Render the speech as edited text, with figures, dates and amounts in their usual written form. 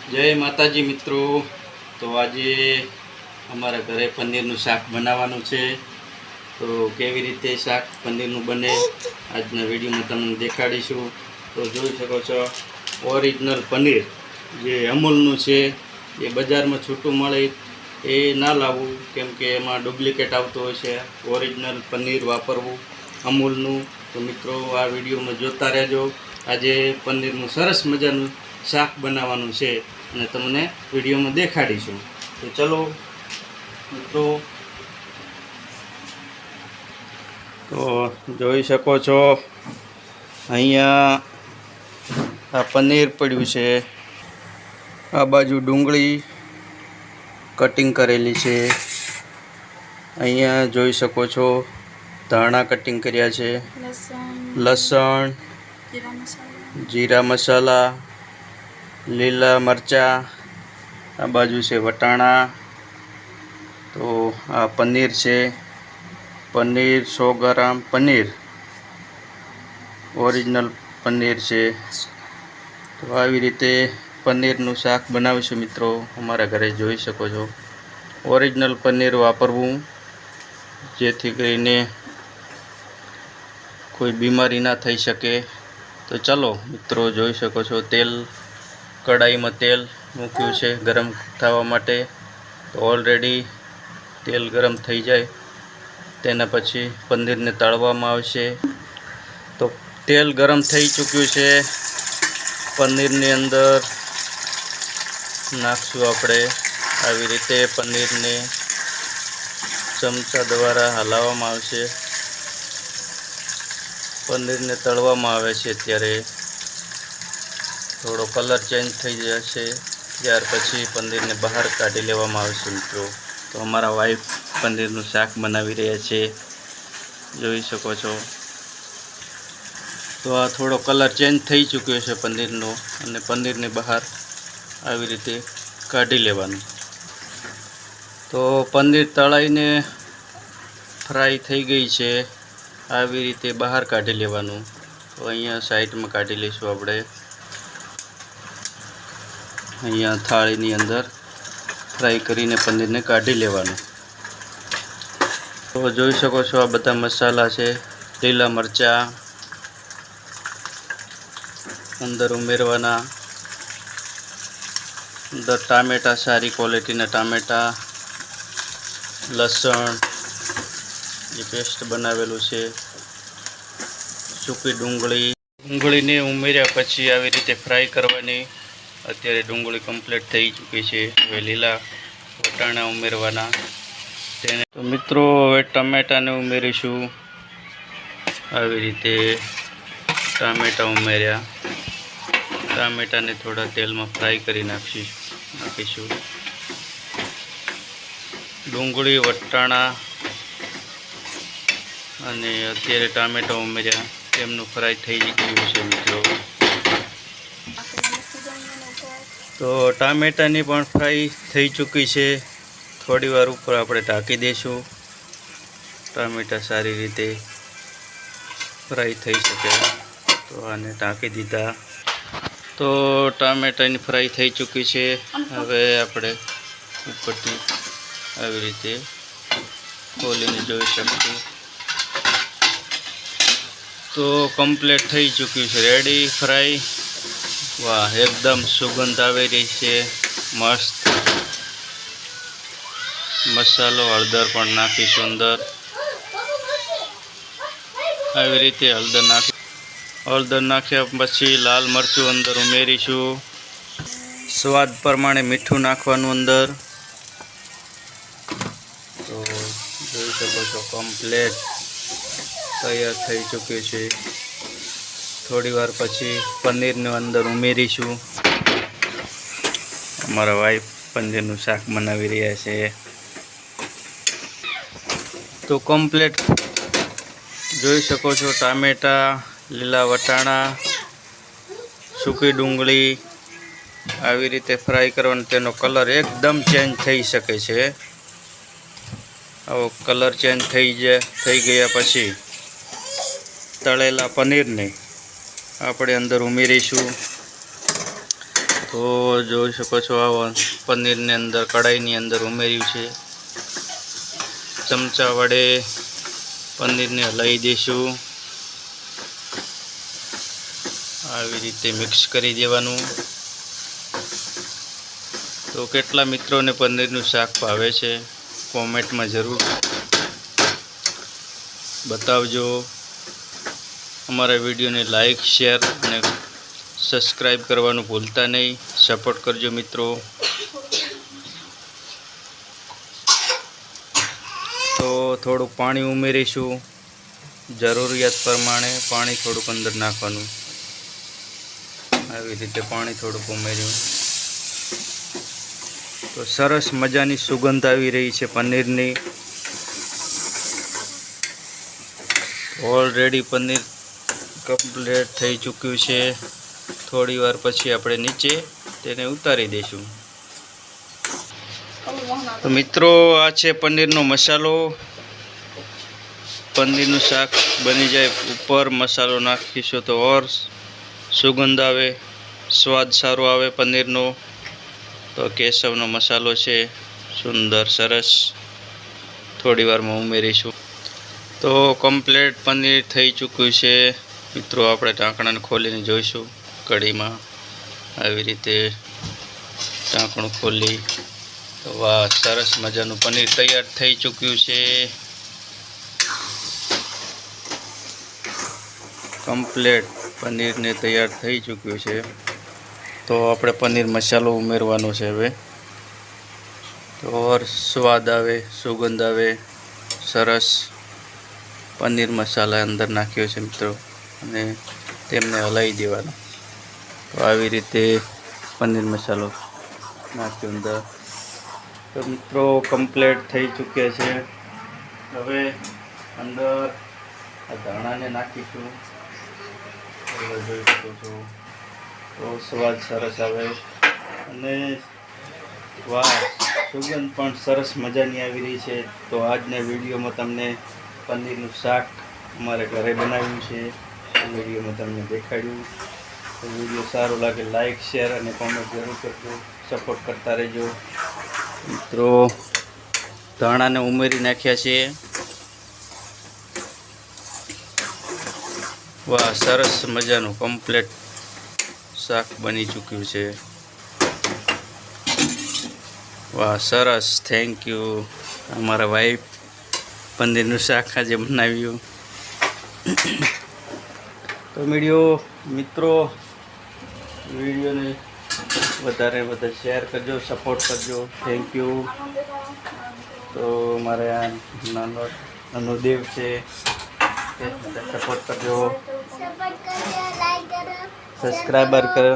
જય માતાજી મિત્રો। તો આજે અમારા ઘરે પનીરનું શાક બનાવવાનું છે। તો કેવી રીતે શાક પનીરનું બને આજના વિડીયોમાં તમને દેખાડીશું। તો જોઈ શકો છો ઓરિજિનલ પનીર જે અમૂલનું છે, એ બજારમાં છૂટું મળે એ ના લાવવું, કેમ કે એમાં ડુપ્લિકેટ આવતો હોય છે। ઓરિજિનલ પનીર વાપરવું અમૂલનું। તો મિત્રો આ વિડીયોમાં જોતા રહેજો। આજે પનીરનું સરસ મજાનું શાક બનાવવાનું છે અને તમને વિડીયોમાં દેખાડીશું। તો ચલો મિત્રો, તો જોઈ શકો છો અહીંયા આ પનીર પડ્યું છે, આ બાજુ ડુંગળી કટિંગ કરેલી છે, અહીંયા જોઈ શકો છો ધાણા કટિંગ કર્યા છે, લસણ, જીરા મસાલા, લીલા મરચાં, આ બાજુ છે વટાણા। તો આ પનીર છે, પનીર 100 ગ્રામ પનીર ઓરિજિનલ પનીર છે। તો આવી રીતે પનીરનું શાક બનાવીશું મિત્રો અમારા ઘરે। જોઈ શકો છો ઓરિજિનલ પનીર વાપરવું, જેથી કરીને કોઈ બીમારી ના થઈ શકે। તો ચલો મિત્રો, જોઈ શકો છો તેલ, કડાઈમાં તેલ મૂક્યું છે ગરમ થવા માટે। તો ઓલરેડી તેલ ગરમ થઈ જાય તેના પછી પનીરને તળવામાં આવશે। તો તેલ ગરમ થઈ ચૂક્યું છે, પનીરની અંદર નાખશું આપણે આવી રીતે પનીરને ચમચા દ્વારા હલાવવામાં આવશે। પનીરને તળવામાં આવે છે ત્યારે થોડો કલર ચેન્જ થઈ જશે, ત્યાર પછી પનીરને બહાર કાઢી લેવામાં આવશે મિત્રો। તો અમારા વાઈફ પનીરનું શાક બનાવી રહ્યા છે, જોઈ શકો છો। તો આ થોડો કલર ચેન્જ થઈ ચૂક્યો છે પનીરનો, અને પનીરને બહાર આવી રીતે કાઢી લેવાનું। તો પનીર તળાઈને ફ્રાય થઈ ગઈ છે, આવી રીતે બહાર કાઢી લેવાનું। તો અહીંયા સાઈડમાં કાઢી લઈશું આપણે, અહીંયા થાળીની અંદર ફ્રાય કરીને પનીરને કાઢી લેવાનું। તો જોઈ શકો છો આ બધા મસાલા છે, લીલા મરચાં અંદર ઉમેરવાના, અંદર ટામેટાં, સારી ક્વોલિટીના ટામેટાં, લસણ જે પેસ્ટ બનાવેલું છે, સૂકી ડુંગળીને ઉમેર્યા પછી આવી રીતે ફ્રાય કરવાની। અત્યારે ડુંગળી કમ્પ્લીટ થઈ ચૂકી છે, હવે લીલા વટાણા ઉમેરવાના તેને। તો મિત્રો હવે ટમેટાને ઉમેરીશું, આવી રીતે ટામેટાં ઉમેર્યા, ટામેટાને થોડા તેલમાં ફ્રાય કરી નાખીશું। ડુંગળી, વટાણા અને અત્યારે ટામેટાં ઉમેર્યા, તેમનું ફ્રાય થઈ ગયું છે મિત્રો। તો ટામેટાની પણ ફ્રાય થઈ ચૂકી છે, થોડી વાર ઉપર આપણે ઢાંકી દઈશું, ટામેટાં સારી રીતે ફ્રાય થઈ શકે। તો આને ઢાંકી દીધા। તો ટામેટાની ફ્રાય થઈ ચૂકી છે, હવે આપણે ઉપરથી આવી રીતે ખોલીને જોઈ શકશું। તો કમ્પ્લીટ થઈ ચૂક્યું છે, રેડી ફ્રાય। વાહ, એકદમ સુગંધ આવી રહી છે મસ્ત। મસાલો હળદર પણ નાખીશું અંદર, આવી રીતે હળદર નાખ્યા પછી લાલ મરચું અંદર ઉમેરીશું, સ્વાદ પ્રમાણે મીઠું નાખવાનું અંદર। તો જોઈ શકો છો કમ્પ્લીટ તૈયાર થઈ ચૂક્યું છે। થોડી વાર પછી પનીરને અંદર ઉમેરીશું। અમારા વાઈફ પનીરનું શાક બનાવી રહ્યા છે। તો કમ્પ્લીટ જોઈ શકો છો ટામેટાં, લીલા વટાણા, સૂકી ડુંગળી આવી રીતે ફ્રાય કરવાનો, તેનો કલર એકદમ ચેન્જ થઈ શકે છે। આવો કલર ચેન્જ થઈ ગયા પછી તળેલા પનીરને આપણે અંદર ઉમેરીશું। તો જોઈ શકો છો આ પનીરને અંદર કઢાઈની અંદર ઉમેર્યું છે. ચમચા વડે પનીરને હલાવી દઈશું. આવી રીતે મિક્સ કરી દેવાનું. તો કેટલા મિત્રોને પનીરનું શાક ભાવે છે કોમેન્ટમાં જરૂર બતાવજો. અમારા વિડીયોને લાઈક, શેર અને સબસ્ક્રાઈબ કરવાનું ભૂલતા નહીં. સપોર્ટ કરજો મિત્રો. તો થોડુંક પાણી ઉમેરીશું. જરૂરિયાત પ્રમાણે પાણી થોડુંક અંદર નાખવાનું. આવી રીતે પાણી થોડુંક ઉમેર્યું. તો સરસ મજાની સુગંધ આવી રહી છે પનીરની. ઓલરેડી પનીર કમ્પ્લીટ થઈ ચૂક્યું છે. થોડી વાર પછી આપણે નીચે તેને ઉતારી દઈશું. તો મિત્રો આ છે પનીરનો મસાલો. પનીરનું શાક બની જાય ઉપર મસાલો નાખીશું તો ઓર સુગંધ આવે, સ્વાદ સારો આવે પનીરનો. તો કેશવનો મસાલો છે, સુંદર સરસ. થોડી વારમાં ઉમેરીશું. તો કમ્પ્લીટ પનીર થઈ ચૂક્યું છે મિત્રો. આપણે ઢાંકણાને ખોલીને જોઈશું. કઢીમાં આવી રીતે ઢાંકણું ખોલી. વાહ, સરસ મજાનું પનીર તૈયાર થઈ ચૂક્યું છે. કમ્પ્લીટ પનીરને તૈયાર થઈ ચૂક્યું છે. તો આપણે પનીર મસાલો ઉમેરવાનો છે હવે. તો ઓર સ્વાદ આવે, સુગંધ આવે સરસ. પનીર મસાલા અંદર નાખ્યો છે મિત્રો અને તેમને હલાવી દેવાનો. તો આવી રીતે પનીર મસાલો નાખ્યો અંદર. તો મિત્રો કમ્પ્લીટ થઈ ચૂક્યા છે. હવે અંદર આ ધાણાને નાખીશું. જોઈ શકો છો. તો સ્વાદ સરસ આવે અને વાહ, સુગંધ પણ સરસ મજાની આવી રહી છે. તો આજના વિડીયોમાં તમને પનીરનું શાક અમારે ઘરે બનાવ્યું છે. વિડીયોમાં તમને દેખાડ્યું. તો વિડીયો સારો લાગે લાઈક, શેર અને કોમેન્ટ જરૂર કરજો. સપોર્ટ કરતા રહેજો મિત્રો. ધાણાને ઉમેરી નાખ્યા છે. વાહ, સરસ મજાનું કમ્પ્લીટ શાક બની ચૂક્યું છે. વાહ સરસ, થેન્ક યુ અમારા વાઈફ. પનીરનું શાક આજે બનાવ્યું. તો મિત્રો વિડીયોને વધારે શેર કરજો, સપોર્ટ કરજો. Thank you. તો મારે આ નાનો દેવ છે, સપોર્ટ કરજો, સબસ્ક્રાઈબર કરો.